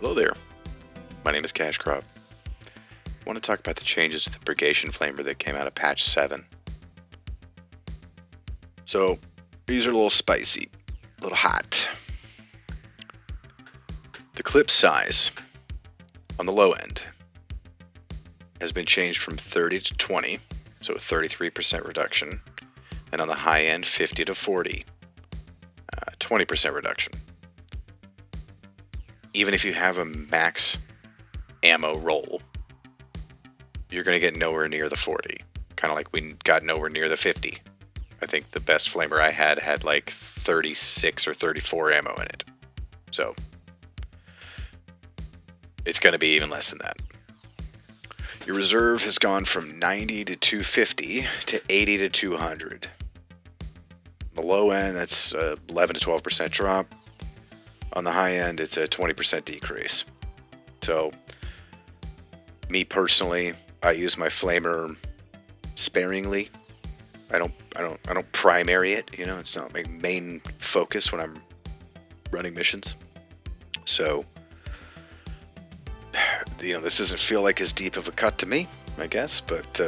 Hello there, my name is Cash Crop. I want to talk about the changes to the Purgation Flamer that came out of patch 7. So, these are a little spicy, a little hot. The clip size on the low end has been changed from 30 to 20, so a 33% reduction, and on the high end 50 to 40, 20% reduction. Even if you have a max ammo roll, you're going to get nowhere near the 40. Kind of like we got nowhere near the 50. I think the best flamer I had like 36 or 34 ammo in it. So it's going to be even less than that. Your reserve has gone from 90 to 250 to 80 to 200. The low end, that's 11 to 12% drop. On the high end, it's a 20% decrease. So, me personally, I use my flamer sparingly. I don't primary it. You know, it's not my main focus when I'm running missions. So, you know, this doesn't feel like as deep of a cut to me, I guess, but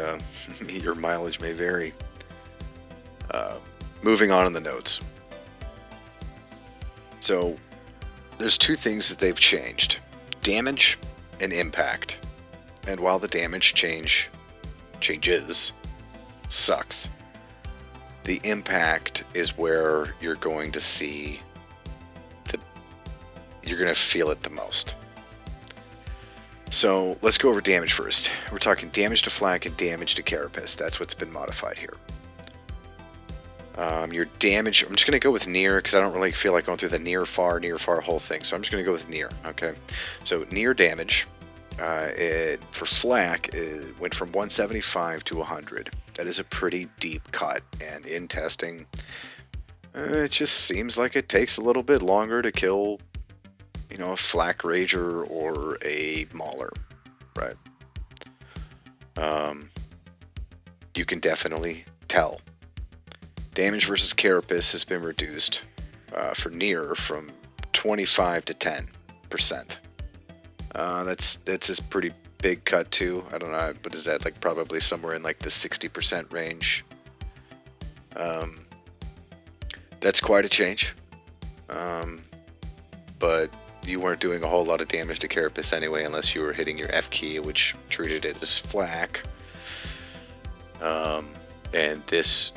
your mileage may vary. Moving on in the notes. So, there's two things that they've changed: damage and impact. And while the damage changes sucks, the impact is where you're going to see you're going to feel it the most. So let's go over damage first. We're talking damage to flak and damage to carapace. That's what's been modified here. Your damage, I'm just going to go with near because I don't really feel like going through the near far whole thing. So I'm just going to go with near. Okay. So near damage, for flak, it went from 175 to 100. That is a pretty deep cut. And in testing, it just seems like it takes a little bit longer to kill, you know, a flak rager or a mauler, right? You can definitely tell. Damage versus carapace has been reduced for near from 25 to 10%. That's a pretty big cut too. I don't know, but is that like probably somewhere in like the 60% range? That's quite a change. But you weren't doing a whole lot of damage to carapace anyway, unless you were hitting your F key, which treated it as flak. And this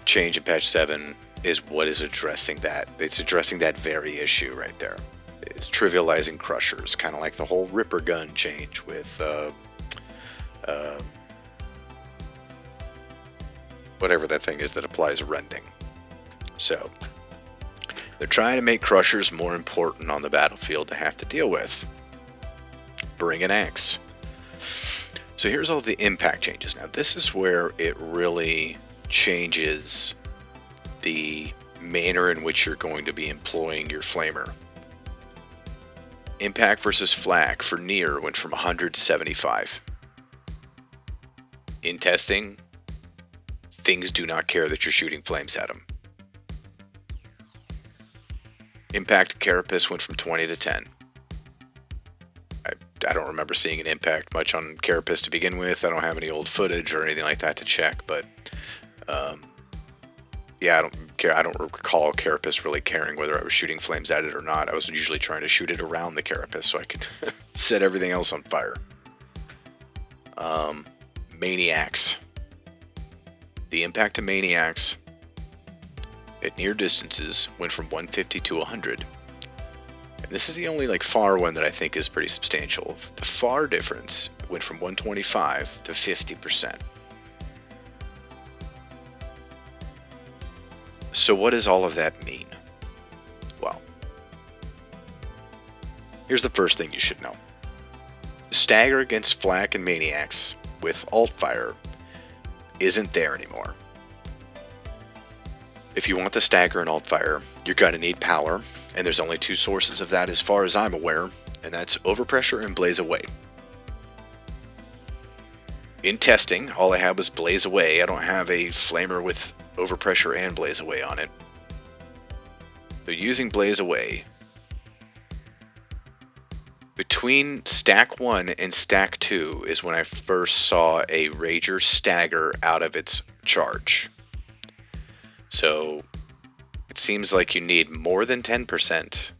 change in patch 7 is what is addressing that. It's addressing that very issue right there. It's trivializing crushers, kind of like the whole Ripper gun change with whatever that thing is that applies rending. So they're trying to make crushers more important on the battlefield to have to deal with. Bring an axe. So here's all the impact changes. Now this is where it really changes the manner in which you're going to be employing your flamer. Impact versus flak for near went from 100 to 75. In testing, things do not care that you're shooting flames at them. Impact carapace went from 20 to 10. I don't remember seeing an impact much on carapace to begin with. I don't have any old footage or anything like that to check, but yeah, I don't care. I don't recall carapace really caring whether I was shooting flames at it or not. I was usually trying to shoot it around the carapace so I could set everything else on fire. Maniacs. The impact of maniacs at near distances went from 150 to 100. And this is the only like far one that I think is pretty substantial. The far difference went from 125 to 50%. So what does all of that mean? Well, here's the first thing you should know. Stagger against flak and maniacs with alt fire isn't there anymore. If you want the stagger and alt fire, you're going to need power, and there's only two sources of that as far as I'm aware, and that's overpressure and blaze away. In testing, all I have was blaze away. I don't have a flamer with overpressure and blaze away on it. So using blaze away between stack 1 and stack 2 is when I first saw a Rager stagger out of its charge. So it seems like you need more than 10%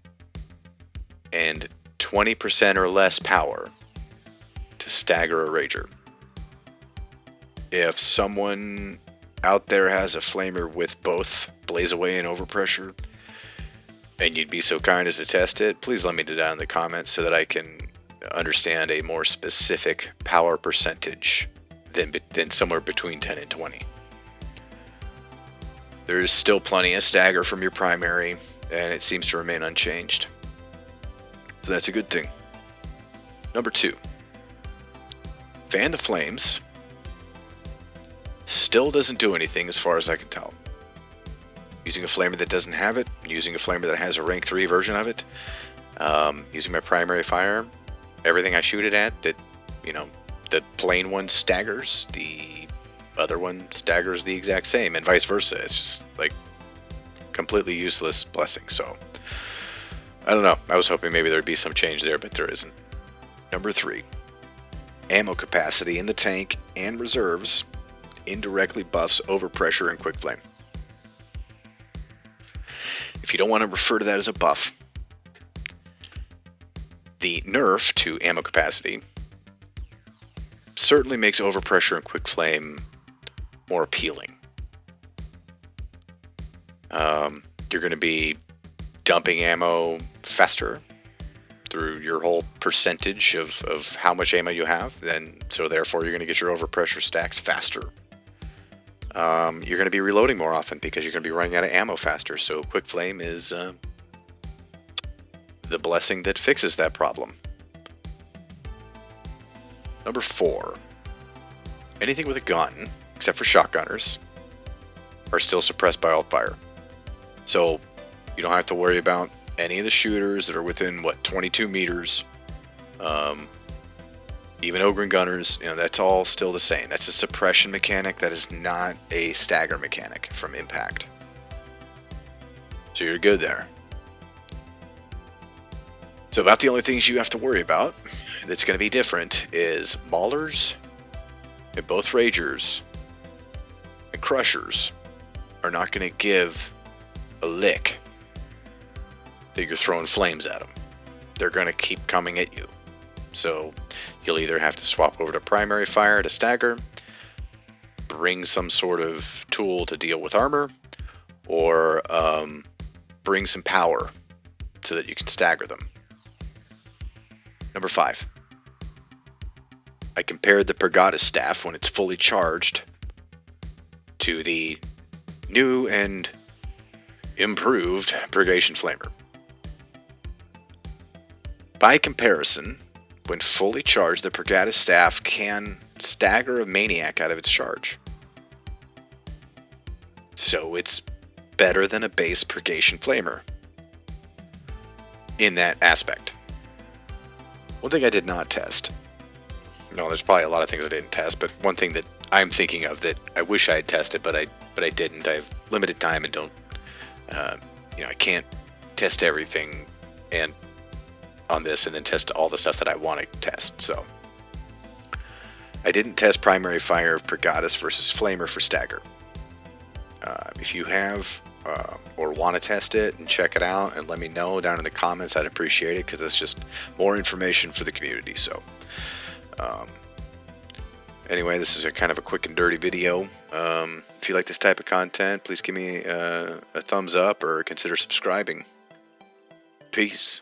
and 20% or less power to stagger a Rager. If someone out there has a flamer with both Blaze Away and Overpressure, and you'd be so kind as to test it, please let me know down in the comments so that I can understand a more specific power percentage than somewhere between 10 and 20. There's still plenty of stagger from your primary, and it seems to remain unchanged. So that's a good thing. Number 2. Fan the Flames still doesn't do anything as far as I can tell. Using a flamer that doesn't have it, using a flamer that has a rank 3 version of it, using my primary fire, everything I shoot it at, that, you know, the plain one staggers, the other one staggers the exact same, and vice versa. It's just like completely useless blessing. So I don't know. I was hoping maybe there'd be some change there, but there isn't. Number 3, ammo capacity in the tank and reserves indirectly buffs overpressure and quick flame. If you don't want to refer to that as a buff, the nerf to ammo capacity certainly makes overpressure and quick flame more appealing. You're going to be dumping ammo faster through your whole percentage of how much ammo you have, so therefore you're going to get your overpressure stacks faster. You're going to be reloading more often because you're going to be running out of ammo faster, so quick flame is the blessing that fixes that problem. Number 4, anything with a gun, except for shotgunners, are still suppressed by alt fire. So you don't have to worry about any of the shooters that are within, 22 meters. Even Ogren gunners, that's all still the same. That's a suppression mechanic. That is not a stagger mechanic from impact. So you're good there. So about the only things you have to worry about that's going to be different is Maulers and both Ragers and Crushers are not going to give a lick that you're throwing flames at them. They're going to keep coming at you. So you'll either have to swap over to primary fire to stagger, bring some sort of tool to deal with armor, or bring some power so that you can stagger them. Number 5. I compared the Purgatus staff when it's fully charged to the new and improved Purgation Flamer. By comparison, when fully charged, the Purgatus staff can stagger a maniac out of its charge. So it's better than a base Purgation Flamer in that aspect. One thing I did not test. No, there's probably a lot of things I didn't test, but one thing that I'm thinking of that I wish I had tested, but I didn't. I have limited time and don't. I can't test everything and on this and then test all the stuff that I want to test. So I didn't test primary fire of Purgatus versus Flamer for stagger. If you have or want to test it and check it out and let me know down in the comments, I'd appreciate it, because it's just more information for the community. So anyway, this is a kind of a quick and dirty video. If you like this type of content, please give me a thumbs up or consider subscribing. Peace.